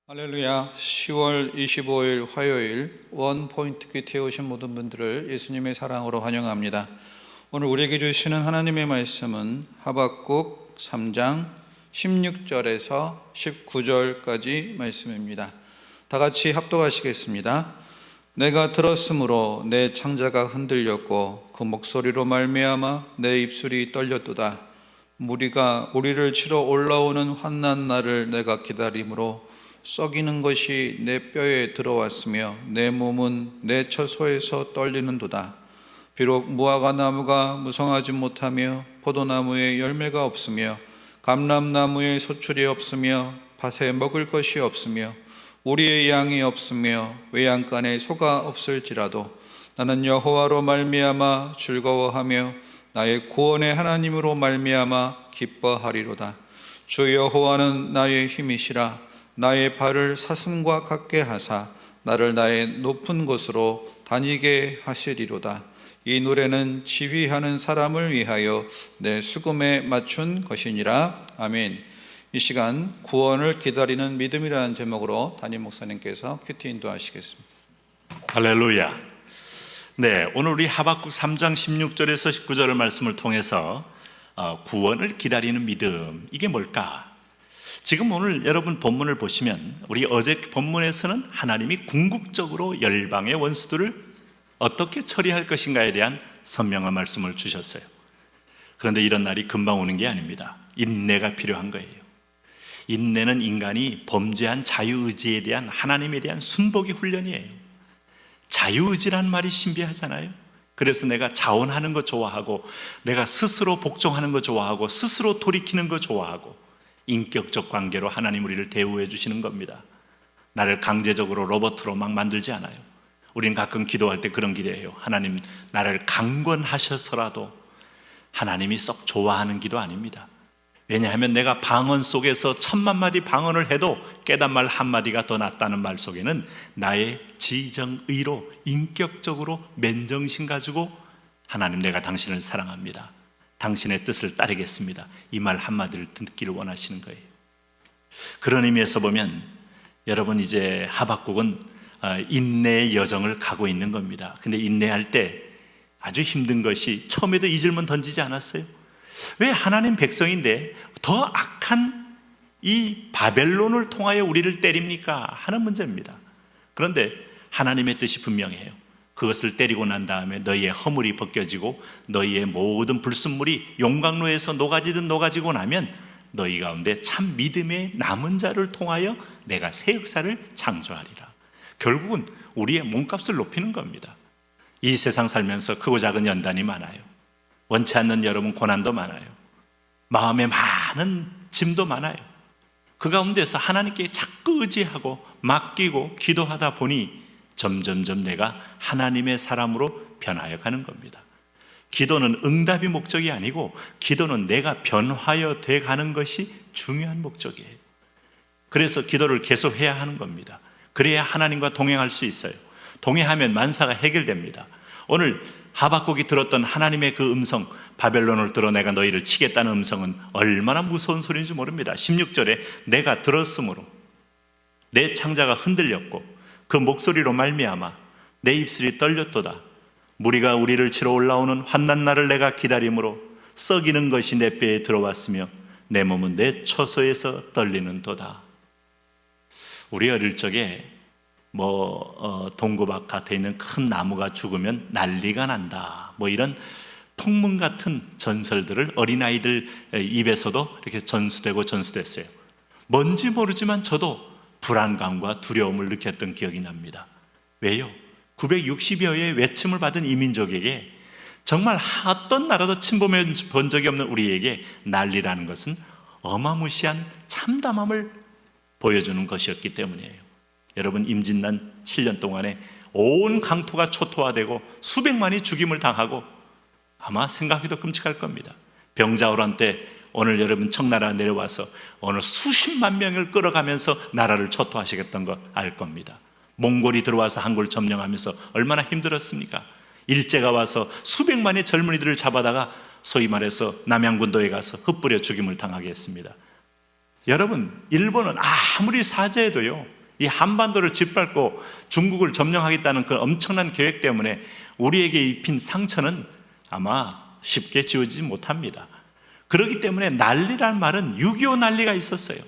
할렐루야. 10월 25일 화요일 원포인트 큐티에 오신 모든 분들을 예수님의 사랑으로 환영합니다. 오늘 우리에게 주시는 하나님의 말씀은 하박국 3장 16절에서 19절까지 말씀입니다. 다 같이 합독하시겠습니다. 내가 들었으므로 내 창자가 흔들렸고 그 목소리로 말미암아 내 입술이 떨렸도다. 무리가 우리를 치러 올라오는 환난 날을 내가 기다림으로 썩이는 것이 내 뼈에 들어왔으며 내 몸은 내 처소에서 떨리는도다. 비록 무화과 나무가 무성하지 못하며 포도나무에 열매가 없으며 감람나무에 소출이 없으며 밭에 먹을 것이 없으며 우리의 양이 없으며 외양간에 소가 없을지라도 나는 여호와로 말미암아 즐거워하며 나의 구원의 하나님으로 말미암아 기뻐하리로다. 주 여호와는 나의 힘이시라. 나의 발을 사슴과 같게 하사 나를 나의 높은 곳으로 다니게 하시리로다. 이 노래는 지휘하는 사람을 위하여 내 수금에 맞춘 것이니라. 아멘. 이 시간 구원을 기다리는 믿음이라는 제목으로 담임 목사님께서 큐티 인도하시겠습니다. 할렐루야. 네, 오늘 우리 하박국 3장 16절에서 19절의 말씀을 통해서 구원을 기다리는 믿음, 이게 뭘까? 지금 오늘 여러분 본문을 보시면 우리 어제 본문에서는 하나님이 궁극적으로 열방의 원수들을 어떻게 처리할 것인가에 대한 선명한 말씀을 주셨어요. 그런데 이런 날이 금방 오는 게 아닙니다. 인내가 필요한 거예요. 인내는 인간이 범죄한 자유의지에 대한 하나님에 대한 순복의 훈련이에요. 자유의지라는 말이 신비하잖아요. 그래서 내가 자원하는 거 좋아하고 내가 스스로 복종하는 거 좋아하고 스스로 돌이키는 거 좋아하고 인격적 관계로 하나님 우리를 대우해 주시는 겁니다. 나를 강제적으로 로봇으로 막 만들지 않아요. 우리는 가끔 기도할 때 그런 기도해요. 하나님, 나를 강권하셔서라도. 하나님이 썩 좋아하는 기도 아닙니다. 왜냐하면 내가 방언 속에서 1000만 마디 방언을 해도 깨단 말 한마디가 더 낫다는 말 속에는 나의 지정의로 인격적으로 맨정신 가지고 하나님, 내가 당신을 사랑합니다, 당신의 뜻을 따르겠습니다, 이 말 한마디를 듣기를 원하시는 거예요. 그런 의미에서 보면 여러분, 이제 하박국은 인내의 여정을 가고 있는 겁니다. 근데 인내할 때 아주 힘든 것이, 처음에도 이 질문 던지지 않았어요? 왜 하나님 백성인데 더 악한 이 바벨론을 통하여 우리를 때립니까? 하는 문제입니다. 그런데 하나님의 뜻이 분명해요. 그것을 때리고 난 다음에 너희의 허물이 벗겨지고 너희의 모든 불순물이 용광로에서 녹아지고 나면 너희 가운데 참 믿음의 남은 자를 통하여 내가 새 역사를 창조하리라. 결국은 우리의 몸값을 높이는 겁니다. 이 세상 살면서 크고 작은 연단이 많아요. 원치 않는 여러분 고난도 많아요. 마음에 많은 짐도 많아요. 그 가운데서 하나님께 자꾸 의지하고 맡기고 기도하다 보니 점점점 내가 하나님의 사람으로 변하여 가는 겁니다. 기도는 응답이 목적이 아니고 기도는 내가 변화여 돼 가는 것이 중요한 목적이에요. 그래서 기도를 계속 해야 하는 겁니다. 그래야 하나님과 동행할 수 있어요. 동행하면 만사가 해결됩니다. 오늘 하박국이 들었던 하나님의 그 음성, 바벨론을 들어 내가 너희를 치겠다는 음성은 얼마나 무서운 소리인지 모릅니다. 16절에 내가 들었으므로 내 창자가 흔들렸고 그 목소리로 말미암아 내 입술이 떨렸도다. 무리가 우리를 치러 올라오는 환난 날을 내가 기다림으로 썩이는 것이 내 뼈에 들어왔으며 내 몸은 내 처소에서 떨리는도다. 우리 어릴 적에 동구밭 밭에 있는 큰 나무가 죽으면 난리가 난다, 이런 풍문 같은 전설들을 어린아이들 입에서도 이렇게 전수됐어요. 뭔지 모르지만 저도 불안감과 두려움을 느꼈던 기억이 납니다. 왜요? 960여의 외침을 받은 이민족에게, 정말 어떤 나라도 침범해 본 적이 없는 우리에게 난리라는 것은 어마무시한 참담함을 보여주는 것이었기 때문이에요. 여러분, 임진난 7년 동안에 온 강토가 초토화되고 수백만이 죽임을 당하고 아마 생각해도 끔찍할 겁니다. 병자호란 때 오늘 여러분 청나라 내려와서 오늘 수십만 명을 끌어가면서 나라를 초토화시켰던 거 알 겁니다. 몽골이 들어와서 한국을 점령하면서 얼마나 힘들었습니까? 일제가 와서 수백만의 젊은이들을 잡아다가 소위 말해서 남양군도에 가서 흩뿌려 죽임을 당하게 했습니다. 여러분, 일본은 아무리 사죄해도요, 이 한반도를 짓밟고 중국을 점령하겠다는 그 엄청난 계획 때문에 우리에게 입힌 상처는 아마 쉽게 지워지지 못합니다. 그렇기 때문에 난리란 말은 6.25 난리가 있었어요.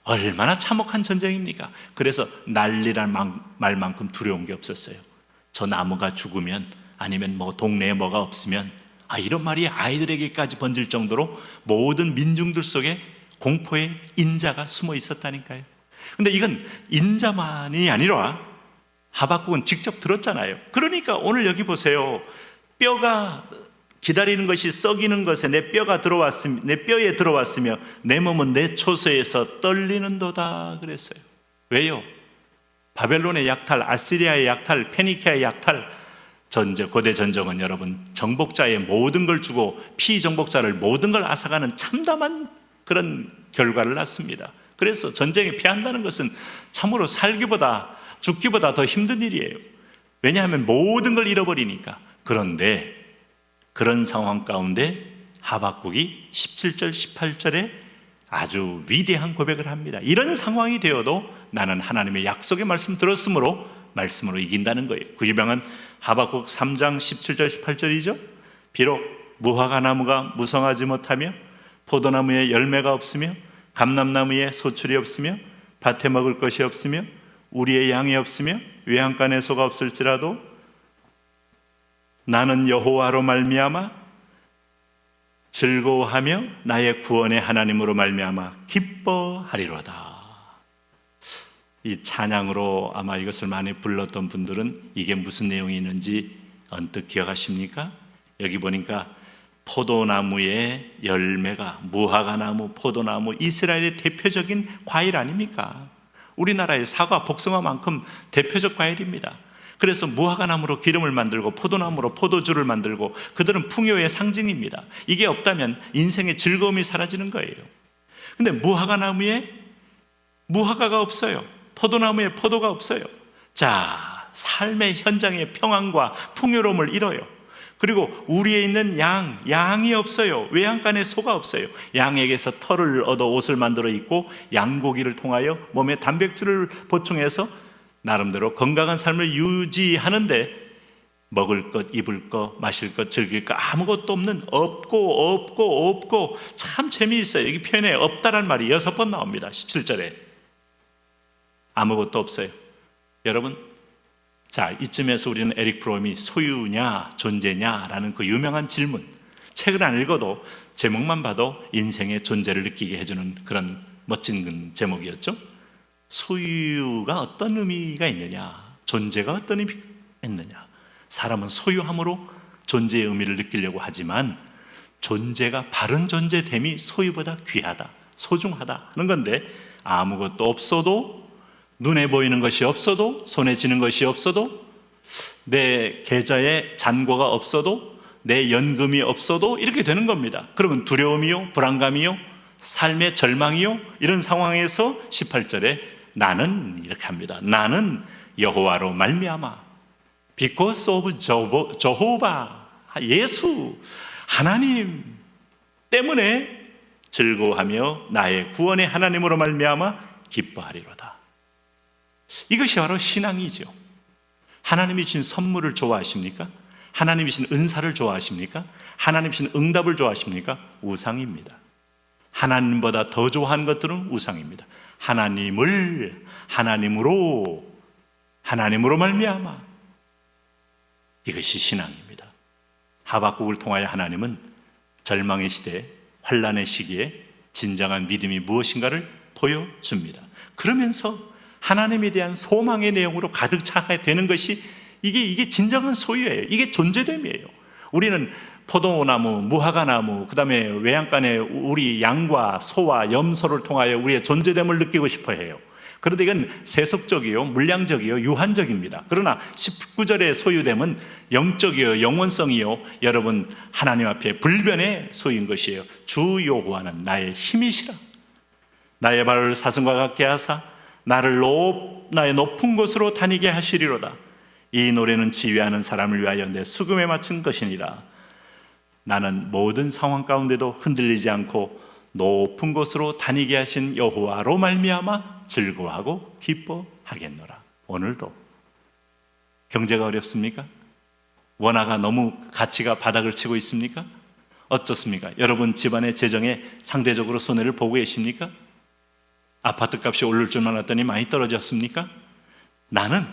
얼마나 참혹한 전쟁입니까? 그래서 난리란 말만큼 두려운 게 없었어요. 저 나무가 죽으면, 아니면 뭐 동네에 뭐가 없으면, 이런 말이 아이들에게까지 번질 정도로 모든 민중들 속에 공포의 인자가 숨어 있었다니까요. 근데 이건 인자만이 아니라 하박국은 직접 들었잖아요. 그러니까 오늘 여기 보세요. 뼈가 기다리는 것이 썩이는 것에 내 뼈에 들어왔으며 내 몸은 내 초소에서 떨리는도다 그랬어요. 왜요? 바벨론의 약탈, 아시리아의 약탈, 페니키아의 약탈, 고대 전쟁은 여러분 정복자의 모든 걸 주고 피정복자를 모든 걸 앗아가는 참담한 그런 결과를 낳습니다. 그래서 전쟁에 피한다는 것은 참으로 살기보다 죽기보다 더 힘든 일이에요. 왜냐하면 모든 걸 잃어버리니까. 그런데 그런 상황 가운데 하박국이 17절 18절에 아주 위대한 고백을 합니다. 이런 상황이 되어도 나는 하나님의 약속의 말씀 들었으므로 말씀으로 이긴다는 거예요. 그 유명한 하박국 3장 17절 18절이죠. 비록 무화과 나무가 무성하지 못하며 포도나무에 열매가 없으며 감람나무에 소출이 없으며 밭에 먹을 것이 없으며 우리의 양이 없으며 외양간에 소가 없을지라도 나는 여호와로 말미암아 즐거워하며 나의 구원의 하나님으로 말미암아 기뻐하리로다. 이 찬양으로 아마 이것을 많이 불렀던 분들은 이게 무슨 내용이 있는지 언뜻 기억하십니까? 여기 보니까 포도나무의 열매가, 무화과나무, 포도나무, 이스라엘의 대표적인 과일 아닙니까? 우리나라의 사과, 복숭아만큼 대표적 과일입니다. 그래서 무화과나무로 기름을 만들고 포도나무로 포도주를 만들고 그들은 풍요의 상징입니다. 이게 없다면 인생의 즐거움이 사라지는 거예요. 근데 무화과나무에 무화과가 없어요. 포도나무에 포도가 없어요. 자, 삶의 현장의 평안과 풍요로움을 잃어요. 그리고 우리에 있는 양이 없어요. 외양간에 소가 없어요. 양에게서 털을 얻어 옷을 만들어 입고 양고기를 통하여 몸에 단백질을 보충해서 나름대로 건강한 삶을 유지하는데 먹을 것, 입을 것, 마실 것, 즐길 것 아무것도 없는 없고 참 재미있어요. 여기 표현에 없다란 말이 6번 나옵니다. 17절에 아무것도 없어요. 여러분, 자, 이쯤에서 우리는 에릭 프롬이 소유냐 존재냐라는 그 유명한 질문, 책을 안 읽어도 제목만 봐도 인생의 존재를 느끼게 해주는 그런 멋진 제목이었죠. 소유가 어떤 의미가 있느냐, 존재가 어떤 의미가 있느냐. 사람은 소유함으로 존재의 의미를 느끼려고 하지만 존재가, 바른 존재됨이 소유보다 귀하다, 소중하다 하는 건데, 아무것도 없어도, 눈에 보이는 것이 없어도, 손에 쥐는 것이 없어도, 내 계좌에 잔고가 없어도, 내 연금이 없어도 이렇게 되는 겁니다. 그러면 두려움이요, 불안감이요, 삶의 절망이요, 이런 상황에서 18절에 나는 이렇게 합니다. 나는 여호와로 말미암아, because of Jehovah, 예수 하나님 때문에 즐거워하며 나의 구원의 하나님으로 말미암아 기뻐하리로다. 이것이 바로 신앙이죠. 하나님이 주신 선물을 좋아하십니까? 하나님이 주신 은사를 좋아하십니까? 하나님이 주신 응답을 좋아하십니까? 우상입니다. 하나님보다 더 좋아하는 것들은 우상입니다. 하나님으로 말미암아, 이것이 신앙입니다. 하박국을 통하여 하나님은 절망의 시대, 환난의 시기에 진정한 믿음이 무엇인가를 보여줍니다. 그러면서 하나님에 대한 소망의 내용으로 가득 차게 되는 것이 이게 진정한 소유예요. 이게 존재됨이에요. 우리는 포도나무, 무화과나무, 그 다음에 외양간에 우리 양과 소와 염소를 통하여 우리의 존재됨을 느끼고 싶어 해요. 그런데 이건 세속적이요, 물량적이요, 유한적입니다. 그러나 19절의 소유됨은 영적이요, 영원성이요, 여러분 하나님 앞에 불변의 소유인 것이에요. 주 여호와는 나의 힘이시라. 나의 발을 사슴과 같게 하사 나의 높은 곳으로 다니게 하시리로다. 이 노래는 지휘하는 사람을 위하여 내 수금에 맞춘 것이니라. 나는 모든 상황 가운데도 흔들리지 않고 높은 곳으로 다니게 하신 여호와로 말미암아 즐거워하고 기뻐하겠노라. 오늘도 경제가 어렵습니까? 원화가 너무 가치가 바닥을 치고 있습니까? 어떻습니까? 여러분 집안의 재정에 상대적으로 손해를 보고 계십니까? 아파트 값이 오를 줄만 알았더니 많이 떨어졌습니까? 나는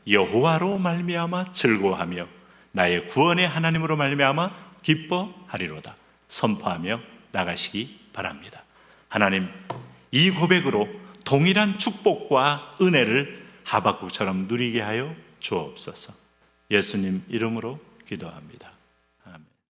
여호와로 말미암아 즐거워하며 나의 구원의 하나님으로 말미암아 기뻐하리로다 선포하며 나가시기 바랍니다. 하나님, 이 고백으로 동일한 축복과 은혜를 하박국처럼 누리게 하여 주옵소서. 예수님 이름으로 기도합니다.